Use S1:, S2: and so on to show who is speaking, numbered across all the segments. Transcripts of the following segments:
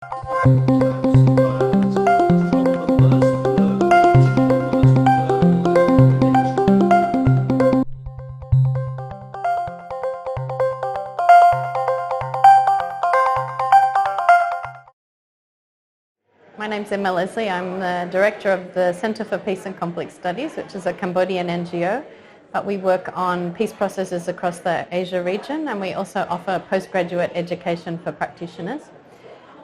S1: My name's Emma Leslie. I'm the Director of the Centre for Peace and Conflict Studies, which is a Cambodian NGO. But we work on peace processes across the Asia region, and we also offer postgraduate education for practitioners.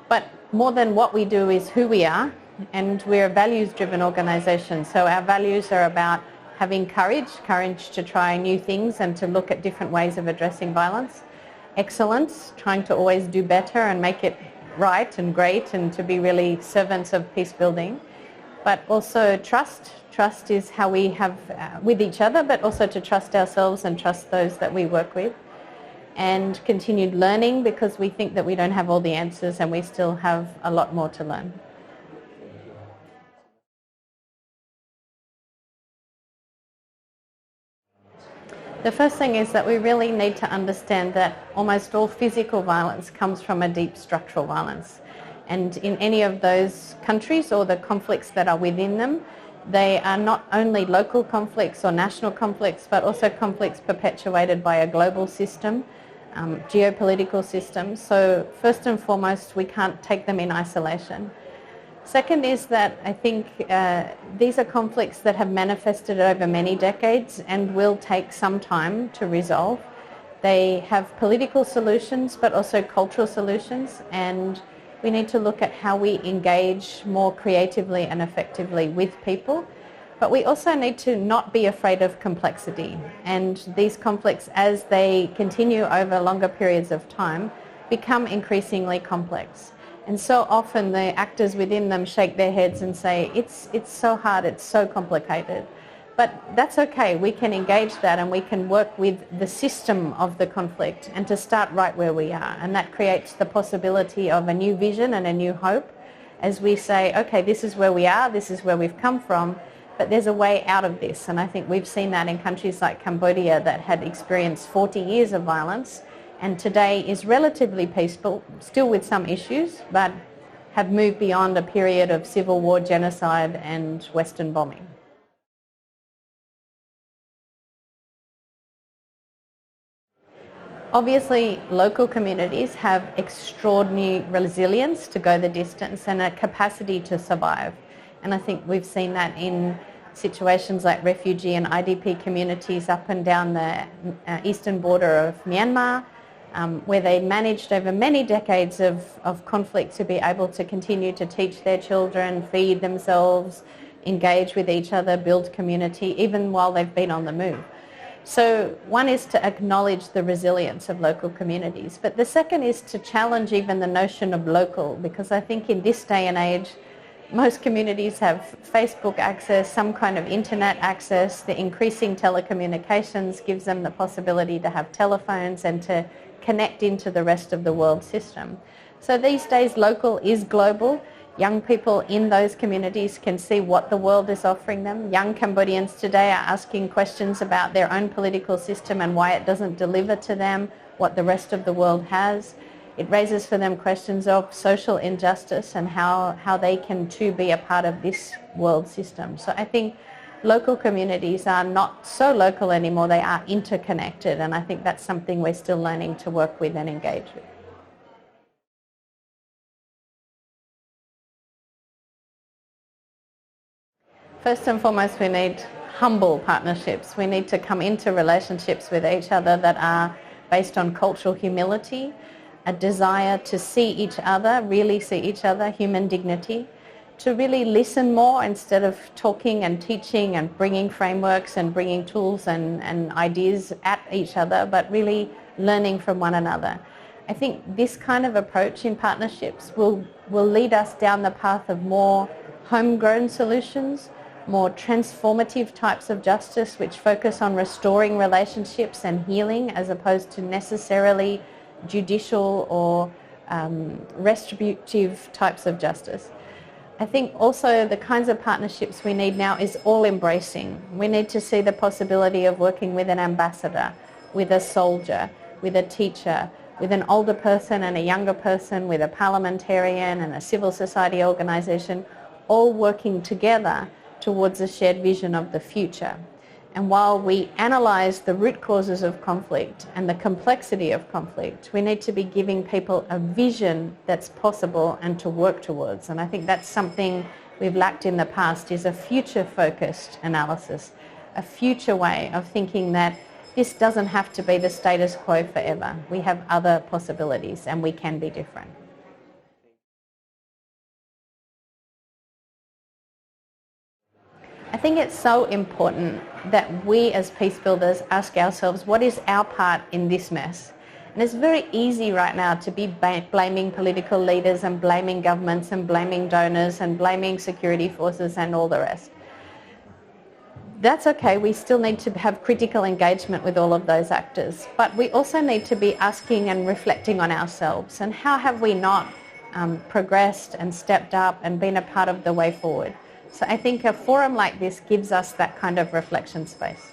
S1: But more than what we do is who we are, and we're a values-driven organisation. So our values are about having courage to try new things and to look at different ways of addressing violence. Excellence, trying to always do better and make it right and great, and to be really servants of peace building. But also trust. Trust is how we have with each other, but also to trust ourselves and trust those that we work with. And continued learning, because we think that we don't have all the answers and we still have a lot more to learn. The first thing is that we really need to understand that almost all physical violence comes from a deep structural violence. And in any of those countries or the conflicts that are within them, they are not only local conflicts or national conflicts, but also conflicts perpetuated by a global system, geopolitical system. So first and foremost, we can't take them in isolation. Second is that I think these are conflicts that have manifested over many decades and will take some time to resolve. They have political solutions but also cultural solutions, and we need to look at how we engage more creatively and effectively with people. But we also need to not be afraid of complexity, and these conflicts, as they continue over longer periods of time, become increasingly complex. And so often the actors within them shake their heads and say, it's so hard, it's so complicated. But that's okay, we can engage that and we can work with the system of the conflict and to start right where we are. And that creates the possibility of a new vision and a new hope as we say, okay, this is where we are, this is where we've come from, but there's a way out of this. And I think we've seen that in countries like Cambodia that had experienced 40 years of violence, and today is relatively peaceful, still with some issues, but have moved beyond a period of civil war, genocide and Western bombing. Obviously, local communities have extraordinary resilience to go the distance and a capacity to survive. And I think we've seen that in situations like refugee and IDP communities up and down the eastern border of Myanmar, where they managed over many decades of conflict to be able to continue to teach their children, feed themselves, engage with each other, build community, even while they've been on the move. So one is to acknowledge the resilience of local communities, but the second is to challenge even the notion of local, because I think in this day and age, most communities have Facebook access, some kind of internet access. The increasing telecommunications gives them the possibility to have telephones and to connect into the rest of the world system. So these days, local is global. Young people in those communities can see what the world is offering them. Young Cambodians today are asking questions about their own political system and why it doesn't deliver to them what the rest of the world has. It raises for them questions of social injustice and how they can too be a part of this world system. So I think local communities are not so local anymore, they are interconnected, and I think that's something we're still learning to work with and engage with. First and foremost, we need humble partnerships. We need to come into relationships with each other that are based on cultural humility, a desire to see each other, really see each other, human dignity, to really listen more instead of talking and teaching and bringing frameworks and bringing tools and ideas at each other, but really learning from one another. I think this kind of approach in partnerships will lead us down the path of more homegrown solutions, more transformative types of justice which focus on restoring relationships and healing as opposed to necessarily judicial or retributive types of justice. I think also the kinds of partnerships we need now is all embracing. We need to see the possibility of working with an ambassador, with a soldier, with a teacher, with an older person and a younger person, with a parliamentarian and a civil society organisation, all working together towards a shared vision of the future. And while we analyse the root causes of conflict and the complexity of conflict, we need to be giving people a vision that's possible and to work towards. And I think that's something we've lacked in the past, is a future-focused analysis, a future way of thinking that this doesn't have to be the status quo forever. We have other possibilities and we can be different. I think it's so important that we as peace builders ask ourselves, what is our part in this mess? And it's very easy right now to be blaming political leaders and blaming governments and blaming donors and blaming security forces and all the rest. That's okay, we still need to have critical engagement with all of those actors, but we also need to be asking and reflecting on ourselves and how have we not progressed and stepped up and been a part of the way forward. So I think a forum like this gives us that kind of reflection space.